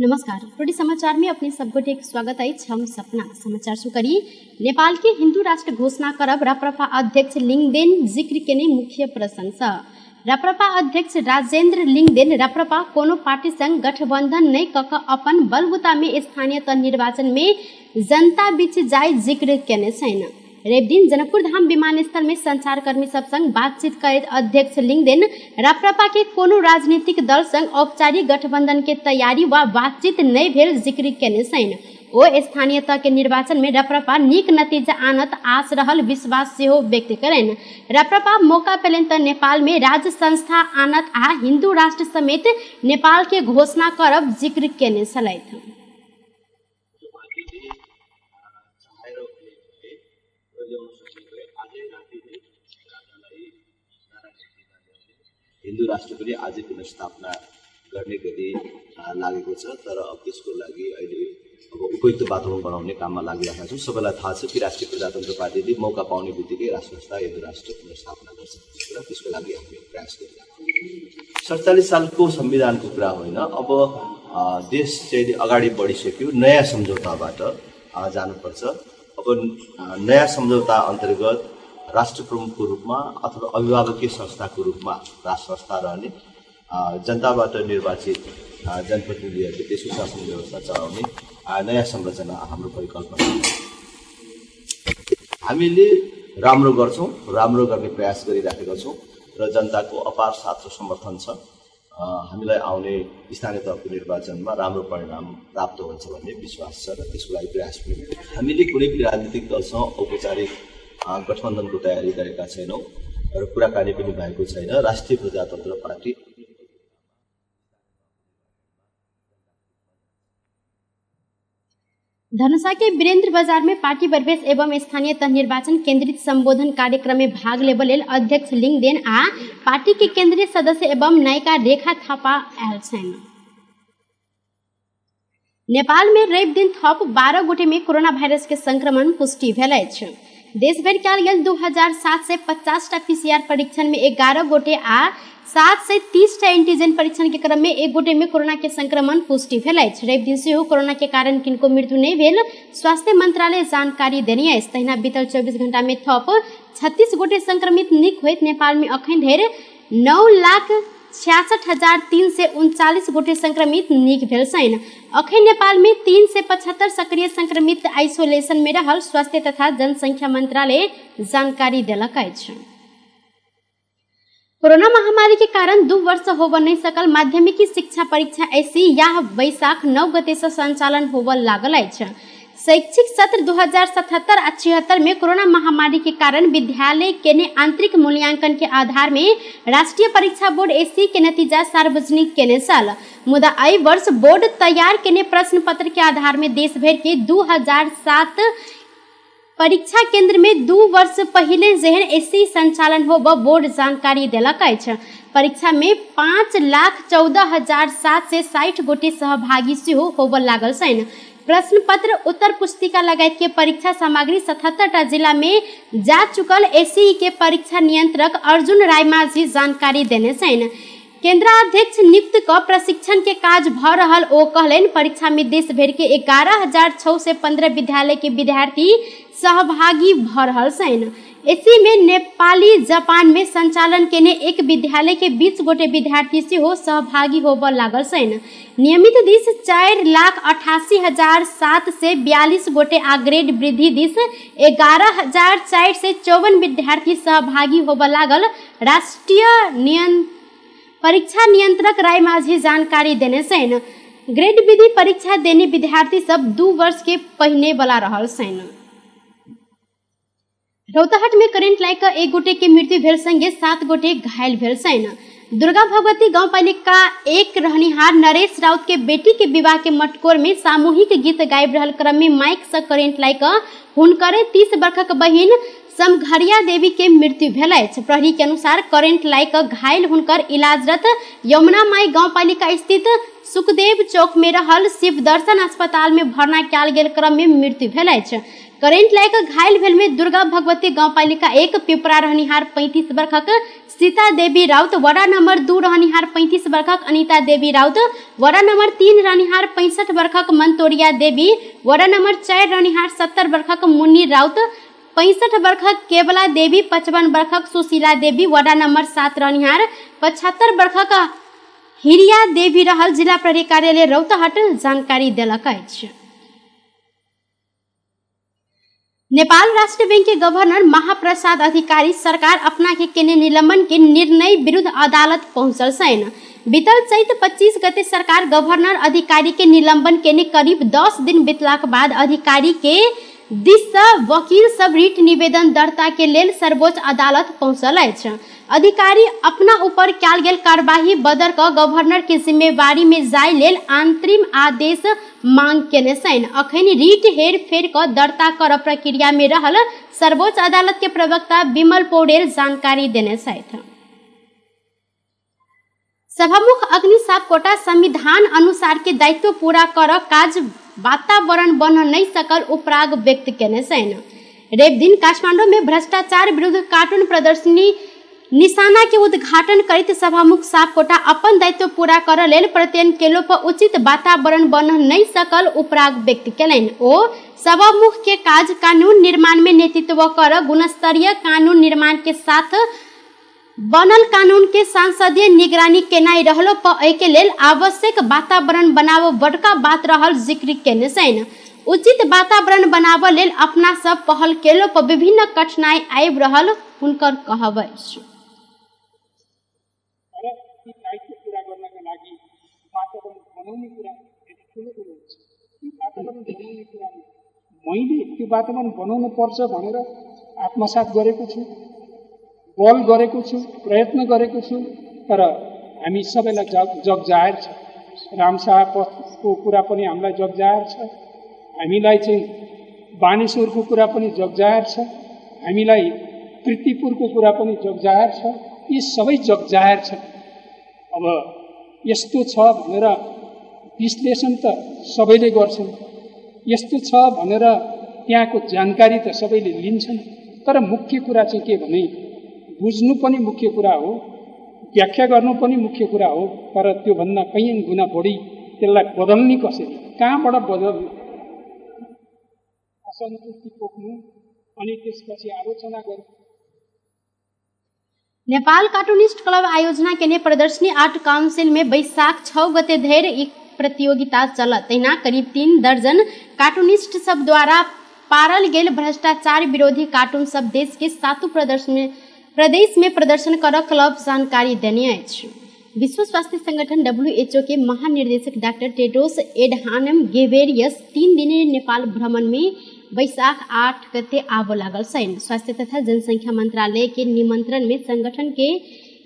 नमस्कार, टोटी समाचार में अपने सबगोटे स्वागत है। हम सपना समाचार शुरू करी। नेपाल के हिंदू राष्ट्र घोषणा करब राप्रपा अध्यक्ष लिंगदेन जिक्र केने मुख्य प्रशंसा। राप्रपा अध्यक्ष राजेंद्र लिंगदेन राप्रपा कोनो पार्टी संग गठबंधन नहीं कक अपन बलबूता में स्थानीय तह निर्वाचन में जनता बीच जाय जिक्र केने छैन। रेप दिन जनकपुर धाम विमानस्थल में संचारकर्मी सब संग बातचीत करैत अध्यक्ष लिंगदेन राप्रपा के कोनो राजनीतिक दल संग औपचारिक गठबंधन के तैयारी वा बातचीत नहीं भेल जिक्र केने छैन। ओ स्थानीय तह के निर्वाचन में राप्रपा नीक नतीजा आनत आस रहल विश्वास सेहो व्यक्त करेन। राप्रपा मौका पेलन त नेपाल में राज्य संस्था आनत आ हिंदू राष्ट्र समेत नेपाल के घोषणा करब जिक्र केने छलैथ। हिन्दू राष्ट्र पनि आजै पुनर्स्थापना गर्ने गरी लागेको छ। तर अब त्यसको लागि अहिले अब उपयुक्त वातावरण बनाउने काममा लागिरहेका छौँ। सबैलाई थाहा छ कि राष्ट्रिय प्रजातन्त्र पार्टीले मौका पाउने बित्तिकै राष्ट्र संस्था हिन्दू राष्ट्र पुनर्स्थापना गर्छ र त्यसको लागि हामी प्रयास गरिरहेका छौँ। 47 सालको संविधानको कुरा होइन, अब देश चाहिँ अगाडि बढिसक्यो, नयाँ सम्झौताबाट जानुपर्छ। अब नयाँ सम्झौता अन्तर्गत राष्ट्र प्रमुखको रूपमा अथवा अभिभावकीय संस्थाको रूपमा राष्ट्र संस्था रहने, जनताबाट निर्वाचित जनप्रतिनिधिहरूले देशको शासन व्यवस्था चलाउने नयाँ संरचना हाम्रो परिकल्पना। हामीले राम्रो गर्छौँ, राम्रो गर्ने प्रयास गरिराखेका छौँ र जनताको अपार साथ र समर्थन छ। हामीलाई आउने स्थानीय तहको निर्वाचनमा राम्रो परिणाम प्राप्त हुन्छ भन्ने विश्वास छ र त्यसको लागि प्रयास पनि हामीले कुनै पनि राजनीतिक दलसँग औपचारिक गठबन्धनको तयारी गरेका छैनौँ र कुराकानी पनि भएको छैन। राष्ट्रिय प्रजातन्त्र पार्टी धनुषा के वीरेंद्र बाजार में पार्टी प्रवेश एवं स्थानीय तह निर्वाचन केंद्रित संबोधन कार्यक्रम में भाग लेबल लेल अध्यक्ष लिंगदेन आ पार्टी के केंद्रीय सदस्य एवं नायिका रेखा थापा आयल छन्। नेपाल में रवि दिन थप 12 गोटे में कोरोना वायरस के संक्रमण पुष्टि भेल अछि। देशभर कयल गेल 2750 पीसीआर परीक्षण में 11 गोटे आ 730 एंटीजन परीक्षण के क्रम में 1 गोटे में कोरोना के संक्रमण पुष्टि भेल अछि। रवि दिन सेहो कोरोना के कारण किनको मृत्यु नहीं भेल स्वास्थ्य मंत्रालय जानकारी देने अछि। तहिना बीतल 24 घंटा में थप 36 गोटे संक्रमित नीक होइत नेपाल में अखन धरि 9,66,339 गोटे संक्रमित नीक भेल छन्। अखन नेपाल में 375 सक्रिय संक्रमित आइसोलेशन में रहल स्वास्थ्य तथा जनसंख्या मंत्रालय जानकारी देलक अछि। कोरोना महामारी के कारण 2 वर्ष होब नहीं सकल माध्यमिक शिक्षा परीक्षा ऐसी या बैसाख 9 गते से संचालन होब लागल अछि। शैक्षिक सत्र 2077-76 में कोरोना महामारी के कारण विद्यालय केने आंतरिक मूल्यांकन के आधार में राष्ट्रीय परीक्षा बोर्ड एसी के नतीजा सार्वजनिक केने साल मुदा आई वर्ष बोर्ड तैयार केने प्रश्न पत्र के आधार में देश भर के 2007 परीक्षा केंद्र में 2 वर्ष पहले जेहन एसी संचालन हो बोर्ड जानकारी देलक अछि। परीक्षा में 5,14,760 गोटे सहभागी सेहो होब लागल छन्। प्रश्न पत्र उत्तर पुस्तिका लगायत के परीक्षा सामग्री 77टा जिला में जा चुकल एसी के परीक्षा नियंत्रक अर्जुन रायमाझी जानकारी देने छन्। केंद्राध्यक्ष नियुक्त क प्रशिक्षण के काज भ रहल ओ कहलेन परीक्षा में देश भर के 11,615 विद्यालय के विद्यार्थी सहभागी भ रहल छन्। एसी में नेपाली जापान में संचालन केने एक विद्यालय के 20 गोटे विद्यार्थी सेहो सहभागी होब लागल छन्। नियमित दिस 4,88,742 गोटे आ ग्रेड वृद्धि दिस 11,454 विद्यार्थी सहभागी होब लागल राष्ट्रीय परीक्षा नियंत्रक रायमाझी जानकारी देने छन्। ग्रेड विधि परीक्षा देने विद्यार्थी सब 2 वर्ष के पहिने वाला रहल छन्। रौतहट में करेंट लाग क 1 गोटे के मृत्यु भेल संगे 7 गोटे घायल भेल छन्। दुर्गा भगवती गाउँपालिका 1 रहनिहार नरेश राउत के बेटी के विवाह के मटकोर में सामूहिक गीत गाबि रहल क्रम में माइक से करेंट लाग क हुनकर 30 वर्षक बहिन समघरिया देवी के मृत्यु भेल अछि। प्रहरी के अनुसार करेंट लाग क घायल हुनकर इलाजरत यमुना माई गाउँपालिका स्थित सुखदेव चौक में रहल शिव दर्शन अस्पताल में भर्ना कयल गेल क्रम में मृत्यु भेल अछि। करेंट लैक घायल भेल में दुर्गा भगवती गांवपालिका 1 पिपरा रहनिहार 35 वर्षक सीता देवी राउत, वार्ड नंबर 2 रहनिहार 35 वर्षक अनिता देवी राउत, वार्ड नंबर 3 रहनिहार 65 वर्षक मंतोरिया देवी, वार्ड नंबर 4 रहनिहार 70 वर्षक मुन्नी राउत, 65 वर्षक केवला देवी, 55 वर्षक सुशीला देवी, वार्ड नंबर 7 रहनिहार 75 वर्षक हिरिया देवी रहल जिला प्रहरी कार्यालय रौतहट जानकारी देलक अछि। नेपाल राष्ट्र बैंक के गवर्नर महाप्रसाद अधिकारी सरकार अपना के केने निलंबन के निर्णय विरुद्ध अदालत पहुंचल छैन। बीतल चैत 25 गते सरकार गवर्नर अधिकारी के निलंबन केने करीब 10 दिन बीतलाक बाद अधिकारी के दिस सँ वकील सब रिट निवेदन दर्ता के लेल सर्वोच्च अदालत पहुंचल अछि। अधिकारी अपना ऊपर कयल गेल कार्यवाही बदल कऽ गवर्नर के जिम्मेवारी में जाय लेल अंतरिम आदेश मांग केने छैन। अखन रिट हेर फेर कऽ दर्ता करब प्रक्रिया में रहल सर्वोच्च अदालत के प्रवक्ता विमल पौडेल जानकारी देने छथि। सभामुख अग्नि सापकोटा संविधान अनुसार के दायित्व पूरा कर काज वातावरण बन नहीं सकल उपराग व्यक्त केने छैन। रेप दिन काठमांडू में भ्रष्टाचार विरुद्ध कार्टून प्रदर्शनी निशाना के उद्घाटन करैत सभामुख सापकोटा अपन दायित्व पूरा करऽ लेल प्रत्ययन केलो पर उचित वातावरण बन नहीं सकल उपराग व्यक्त केलनि। ओ सभामुख के काज कानून निर्माण में नेतृत्व कर गुणस्तरीय कानून निर्माण के साथ बनल कानून के सांसदीय निगरानी केनाई रहलो पर एके लेल आवश्यक वातावरण बनाव बड़का बात रहल जिक्र केने छैन। उचित वातावरण बनाव लेल अपना सब पहल केलो पर विभिन्न कठिनाई आबि रहल हुनकर कहब अछि। मैले त्यो वातावरण बनाउनु पर्छ भनेर आत्मसात गरेको छु, बल गरेको छु, प्रयत्न गरेको छु। तर हामी सबैलाई जगजाहेर छ। रामशाह पथको कुरा पनि हामीलाई जगजाहेर छ। हामीलाई चाहिँ बानेश्वरको कुरा पनि जगजाहेर छ। हामीलाई कृतिपुरको कुरा पनि जगजाहेर छ। यी सबै जगजाहेर छ। अब यस्तो छ भनेर विश्लेषण त सबैले गर्छन्, यस्तो छ भनेर त्यहाँको जानकारी त सबैले लिन्छन्। तर मुख्य कुरा चाहिँ के भने बुझ्नु पनि मुख्य कुरा हो, व्याख्या गर्नु पनि मुख्य कुरा हो। तर त्योभन्दा कैयन गुना बढी त्यसलाई बदल्ने कसरी, कहाँबाट बदल्ने, असन्तुष्टि पोख्नु अनि त्यसपछि आलोचना गर्नु। नेपाल कार्टूनिस्ट क्लब आयोजना केने प्रदर्शनी आर्ट काउंसिल में बैशाख 6 गते धरि एक प्रतियोगिता चलत। तहिना करीब 3 दर्जन कार्टूनिस्ट सब द्वारा पारल गेल भ्रष्टाचार विरोधी कार्टून सब देश के 7 प्रदेश में प्रदर्शन कर क्लब जानकारी देने अछि। विश्व स्वास्थ्य संगठन WHO के महानिर्देशक डॉक्टर टेड्रोस एडहानम गेब्रेयेसस 3 दिने नेपाल भ्रमण में बैशाख 8 गते आबो लागल छैन। स्वास्थ्य तथा जनसंख्या मंत्रालय के निमंत्रण में संगठन के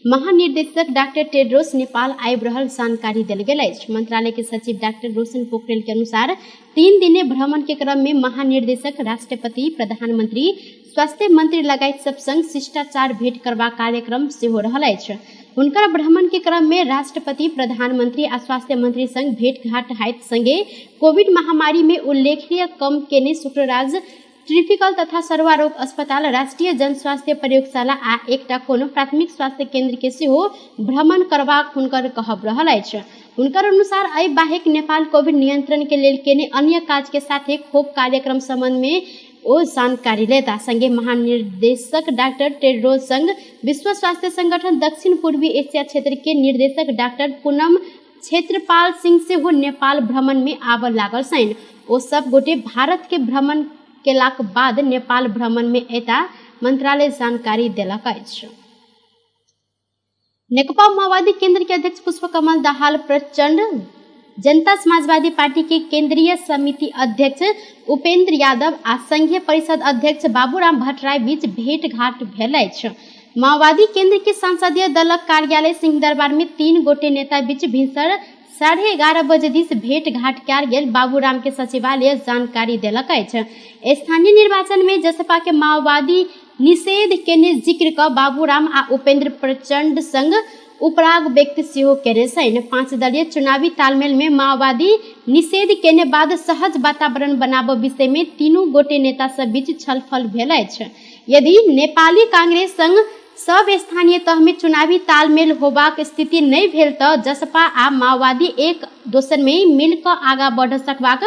महानिर्देशक डॉक्टर टेड्रोस नेपाल आबि रहल जानकारी देल गेल अछि। मंत्रालय के सचिव डॉक्टर रोशन पोखरेल के अनुसार 3 दिने भ्रमण के क्रम में महानिर्देशक राष्ट्रपति, प्रधानमंत्री, स्वास्थ्य मंत्री लगायत सब संग शिष्टाचार भेंट करबा कार्यक्रम सेहो रहल अछि। हुनकर भ्रमण के क्रम में राष्ट्रपति, प्रधानमंत्री आ स्वास्थ्य मंत्री संग भेंट-घाट हाइत संगे कोविड महामारी में उल्लेखनीय कम केने शुक्रराज ट्रिपिकल तथा सर्वारोग अस्पताल, राष्ट्रीय जन स्वास्थ्य प्रयोगशाला आ एकटा कोनो प्राथमिक स्वास्थ्य केंद्र के सेहो भ्रमण करबाक हुनकर कहब रहल अछि। हुनकर अनुसार एहि बाहेक नेपाल कोविड नियंत्रण के लेल केने अन्य काज के साथे खोप कार्यक्रम संबंध में ओ जानकारी लेता। संगे महानिर्देशक डॉक्टर टेड्रोस संग विश्व स्वास्थ्य संगठन दक्षिण पूर्वी एशिया क्षेत्र के निर्देशक डॉक्टर पूनम क्षेत्रपाल सिंह से हो नेपाल भ्रमण में आबऽ लागल छैन। ओ सब गोटे भारत के भ्रमण केलाक बाद नेपाल भ्रमण में एता मंत्रालय जानकारी देलक अछि। नेकपा माओवादी केंद्र के अध्यक्ष पुष्पकमल दाहाल प्रचंड, जनता समाजवादी पार्टी के केंद्रीय समिति अध्यक्ष उपेंद्र यादव आ संघीय परिषद अध्यक्ष बाबूराम भट्टराय बीच भेंट-घाट भेल अछि। माओवादी केंद्र के संसदीय दलक कार्यालय सिंहदरबार में 3 गोटे नेता बीच भिनसर 11:30 बजे दिस भेंट-घाट कयल गेल बाबूराम के सचिवालय जानकारी देलक अछि। स्थानीय निर्वाचन में जसपा के माओवादी निषेध केने जिक्र क बाबूराम आ उपेंद्र प्रचंड संग उपराग व्यक्त सेहो केने छन्। 5 दलीय चुनावी तालमेल में माओवादी निषेध केने बाद सहज वातावरण बनाबऽ विषय में तीनू गोटे नेता सब बीच छलफल भेल अछि। यदि नेपाली कांग्रेस संग सब स्थानीय तह में चुनावी तालमेल होबाक स्थिति नहीं भेल तऽ जसपा आ माओवादी एक दोसर में मिल कऽ आगाँ बढ़ सकबाक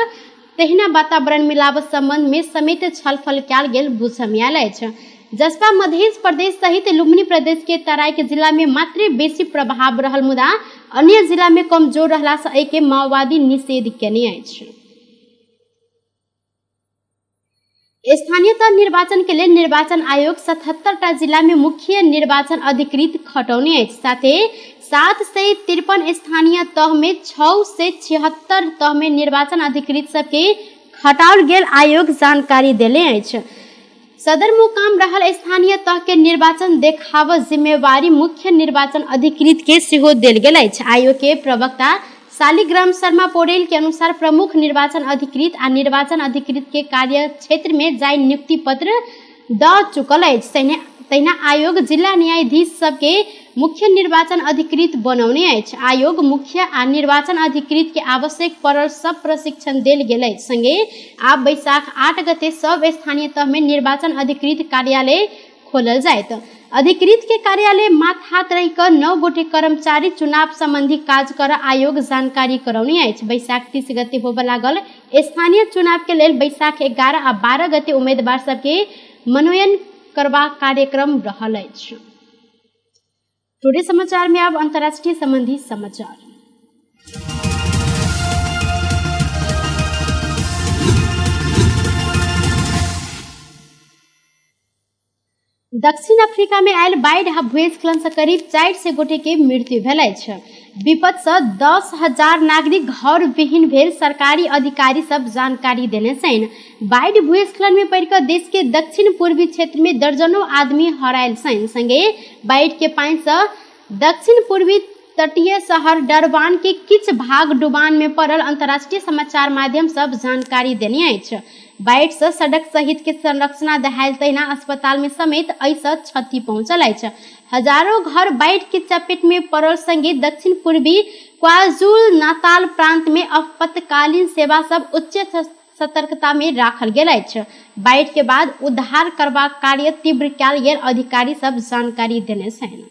तहिना वातावरण मिलाबऽ संबंध में समेत छलफल कयल गेल बुझल अछि। जसपा मध्य प्रदेश सहित लुम्बिनी प्रदेश के तराई के जिला में मात्र बेसी प्रभाव रहल मुदा अन्य जिला में कमजोर रहला से एके माओवादी निषेध केने अछि। स्थानीयतः निर्वाचन के लिए निर्वाचन आयोग 77टा जिला में मुख्य निर्वाचन अधिकृत खटौने अछि। साथे 753 स्थानीय तह में 6 से 76 तह में निर्वाचन अधिकृत सबके खटाओल गेल आयोग जानकारी देले अछि। सदर मुकाम रहल स्थानीय तह के निर्वाचन देखाव जिम्मेवारी मुख्य निर्वाचन अधिकृत के सेहो देल गेल अछि। आयोग के प्रवक्ता शालिग्राम शर्मा पौडेल के अनुसार प्रमुख निर्वाचन अधिकृत आ निर्वाचन अधिकृत के कार्य क्षेत्र में जाय नियुक्ति पत्र द चुकल अछि। तहिना आयोग जिला न्यायाधीश सबके मुख्य निर्वाचन अधिकृत बनौने अछि। आयोग मुख्य आ निर्वाचन अधिकृत के आवश्यक पड़ल सब प्रशिक्षण देल गेल अछि। संगे आब बैसाख 8 गते सब स्थानीय तह में निर्वाचन अधिकृत कार्यालय खोलल जायत। अधिकृत के कार्यालय माथहात रहि कऽ 9 गोटे कर्मचारी चुनाव संबंधी काज कर आयोग जानकारी करौने अछि। बैसाख 30 गते होबऽ लागल स्थानीय चुनाव के लेल बैसाख 11 आ 12 गते उम्मीदवार सबके मनोनयन करबाक कार्यक्रम रहल अछि। टुडे समाचार में अब अंतर्राष्ट्रीय संबंधी समाचार। दक्षिण अफ्रीका में आयल बाढ़ि आ भूस्खलन से करीब 400 गोटे के मृत्यु भेल अछि। विपद से 10,000 नागरिक घर विहीन भेल सरकारी अधिकारी सब जानकारी देने छन्। बाढ़ि भूस्खलन में पड़ि कऽ देश के दक्षिण पूर्वी क्षेत्र में दर्जनों आदमी हरायल छन्। संगे बाढ़ि के पानि से दक्षिण पूर्वी तटीय शहर डरबान के किछ भाग डुबान में पड़ल अंतर्राष्ट्रीय समाचार माध्यम सब जानकारी देने अछि। बाढ़ि से सड़क सहित के संरचना दहायल तहिना अस्पताल में समेत ऐसा क्षति पहुंचल अछि। हजारों घर बाढ़ि के चपेट में पड़ल। संगे दक्षिण पूर्वी क्वाजुल नाताल प्रांत में आपातकालीन सेवा सब उच्च सतर्कता में राखल गेल अछि। बाढ़ि के बाद उद्धार करबाक कार्य तीव्र कयल गेल अधिकारी सब जानकारी देने छनि।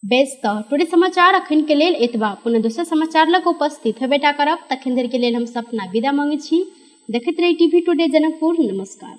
बेस तऽ टुडे समाचार अखन के लेल एतबा। पुनः दोसर समाचार लग उपस्थित हेबेटा करब। तखन धरि के लेल हम सपना विदा मांगे छी। देखैत रही टीवी टुडे जनकपुर। नमस्कार।